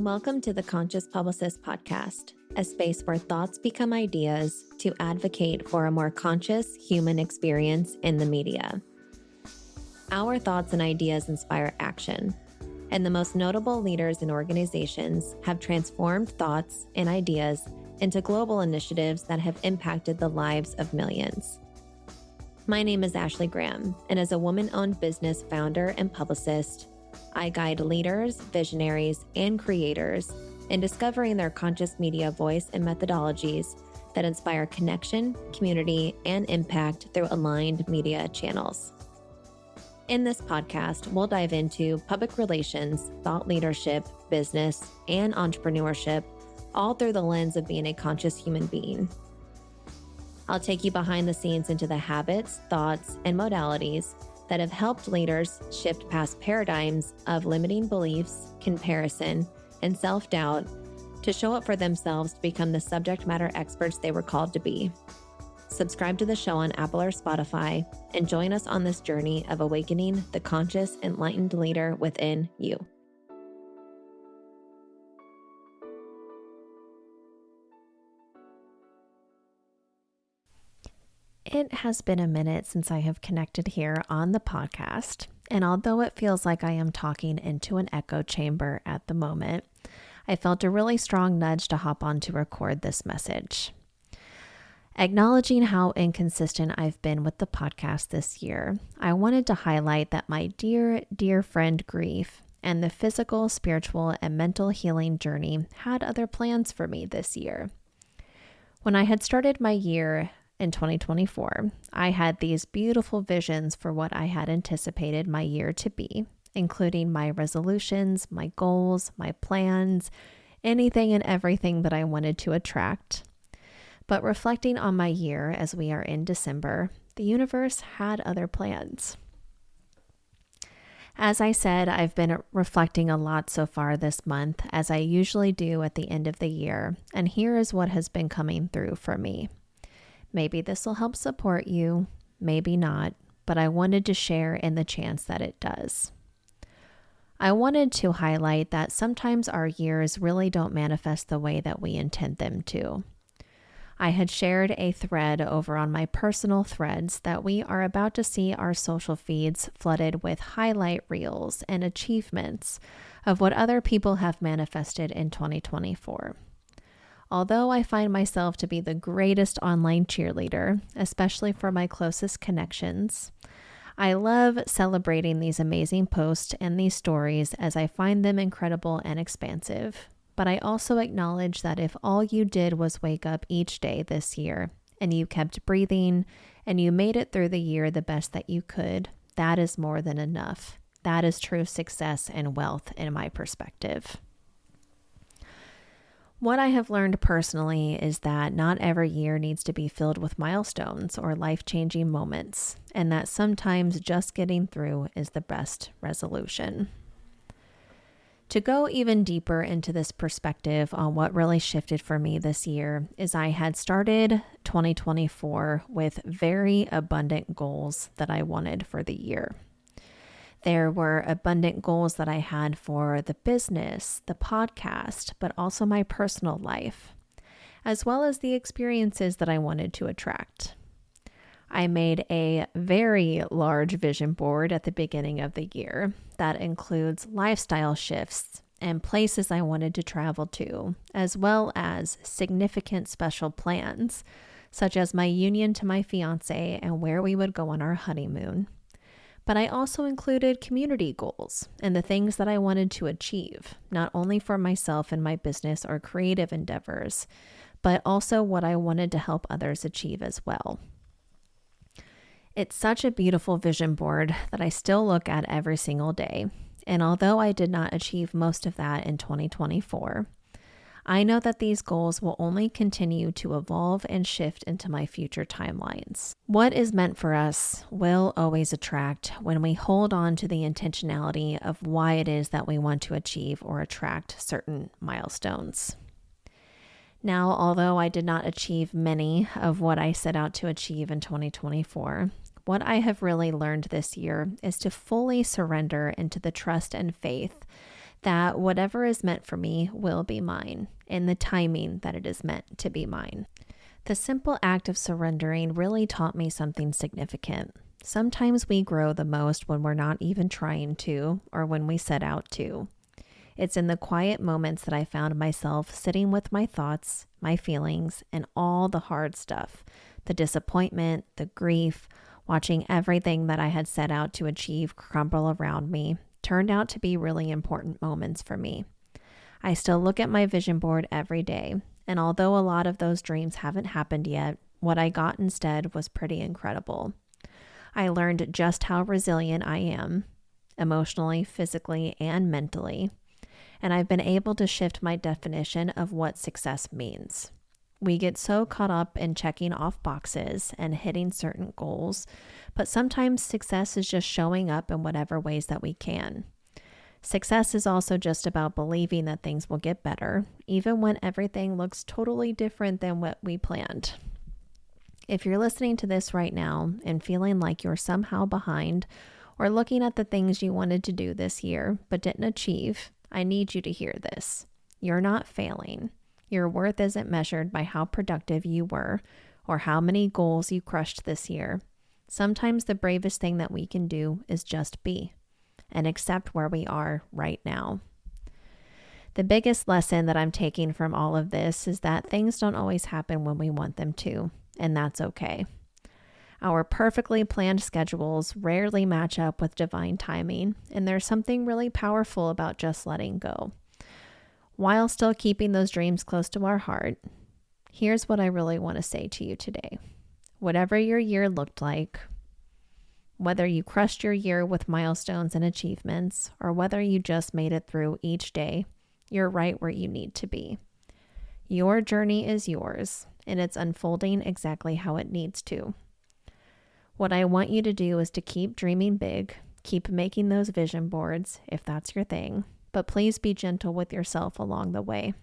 Welcome to the Conscious Publicist Podcast, a space where thoughts become ideas to advocate for a more conscious human experience in the media. Our thoughts and ideas inspire action, and the most notable leaders and organizations have transformed thoughts and ideas into global initiatives that have impacted the lives of millions. My name is Ashley Graham, and as a woman-owned business founder and publicist, I guide leaders, visionaries, and creators in discovering their conscious media voice and methodologies that inspire connection, community, and impact through aligned media channels. In this podcast, we'll dive into public relations, thought leadership, business, and entrepreneurship, all through the lens of being a conscious human being. I'll take you behind the scenes into the habits, thoughts, and modalities that have helped leaders shift past paradigms of limiting beliefs, comparison, and self-doubt to show up for themselves to become the subject matter experts they were called to be. Subscribe to the show on Apple or Spotify and join us on this journey of awakening the conscious, enlightened leader within you. It has been a minute since I have connected here on the podcast, and although it feels like I am talking into an echo chamber at the moment, I felt a really strong nudge to hop on to record this message. Acknowledging how inconsistent I've been with the podcast this year, I wanted to highlight that my dear, dear friend grief and the physical, spiritual, and mental healing journey had other plans for me this year. When I had started my year in 2024, I had these beautiful visions for what I had anticipated my year to be, including my resolutions, my goals, my plans, anything and everything that I wanted to attract. But reflecting on my year as we are in December, the universe had other plans. As I said, I've been reflecting a lot so far this month, as I usually do at the end of the year, and here is what has been coming through for me. Maybe this will help support you, maybe not, but I wanted to share in the chance that it does. I wanted to highlight that sometimes our years really don't manifest the way that we intend them to. I had shared a thread over on my personal threads that we are about to see our social feeds flooded with highlight reels and achievements of what other people have manifested in 2024. Although I find myself to be the greatest online cheerleader, especially for my closest connections, I love celebrating these amazing posts and these stories as I find them incredible and expansive. But I also acknowledge that if all you did was wake up each day this year and you kept breathing and you made it through the year the best that you could, that is more than enough. That is true success and wealth in my perspective. What I have learned personally is that not every year needs to be filled with milestones or life-changing moments, and that sometimes just getting through is the best resolution. To go even deeper into this perspective on what really shifted for me this year is I had started 2024 with very abundant goals that I wanted for the year. There were abundant goals that I had for the business, the podcast, but also my personal life, as well as the experiences that I wanted to attract. I made a very large vision board at the beginning of the year that includes lifestyle shifts and places I wanted to travel to, as well as significant special plans, such as my union to my fiance and where we would go on our honeymoon. But I also included community goals and the things that I wanted to achieve, not only for myself and my business or creative endeavors, but also what I wanted to help others achieve as well. It's such a beautiful vision board that I still look at every single day. And although I did not achieve most of that in 2024, I know that these goals will only continue to evolve and shift into my future timelines. What is meant for us will always attract when we hold on to the intentionality of why it is that we want to achieve or attract certain milestones. Now, although I did not achieve many of what I set out to achieve in 2024, what I have really learned this year is to fully surrender into the trust and faith that whatever is meant for me will be mine in the timing that it is meant to be mine. The simple act of surrendering really taught me something significant. Sometimes we grow the most when we're not even trying to, or when we set out to. It's in the quiet moments that I found myself sitting with my thoughts, my feelings, and all the hard stuff, the disappointment, the grief, watching everything that I had set out to achieve crumble around me, turned out to be really important moments for me. I still look at my vision board every day, and although a lot of those dreams haven't happened yet, what I got instead was pretty incredible. I learned just how resilient I am, emotionally, physically, and mentally, and I've been able to shift my definition of what success means. We get so caught up in checking off boxes and hitting certain goals, but sometimes success is just showing up in whatever ways that we can. Success is also just about believing that things will get better, even when everything looks totally different than what we planned. If you're listening to this right now and feeling like you're somehow behind, or looking at the things you wanted to do this year but didn't achieve, I need you to hear this. You're not failing. Your worth isn't measured by how productive you were or how many goals you crushed this year. Sometimes the bravest thing that we can do is just be and accept where we are right now. The biggest lesson that I'm taking from all of this is that things don't always happen when we want them to, and that's okay. Our perfectly planned schedules rarely match up with divine timing, and there's something really powerful about just letting go. While still keeping those dreams close to our heart, here's what I really want to say to you today. Whatever your year looked like, whether you crushed your year with milestones and achievements, or whether you just made it through each day, you're right where you need to be. Your journey is yours, and it's unfolding exactly how it needs to. What I want you to do is to keep dreaming big, keep making those vision boards, if that's your thing, but please be gentle with yourself along the way.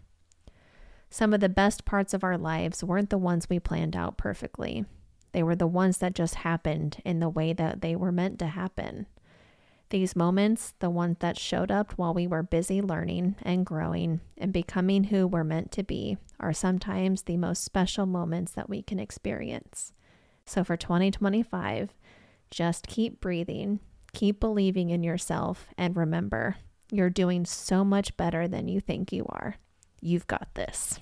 Some of the best parts of our lives weren't the ones we planned out perfectly. They were the ones that just happened in the way that they were meant to happen. These moments, the ones that showed up while we were busy learning and growing and becoming who we're meant to be, are sometimes the most special moments that we can experience. So for 2025, just keep breathing, keep believing in yourself, and remember, you're doing so much better than you think you are. You've got this.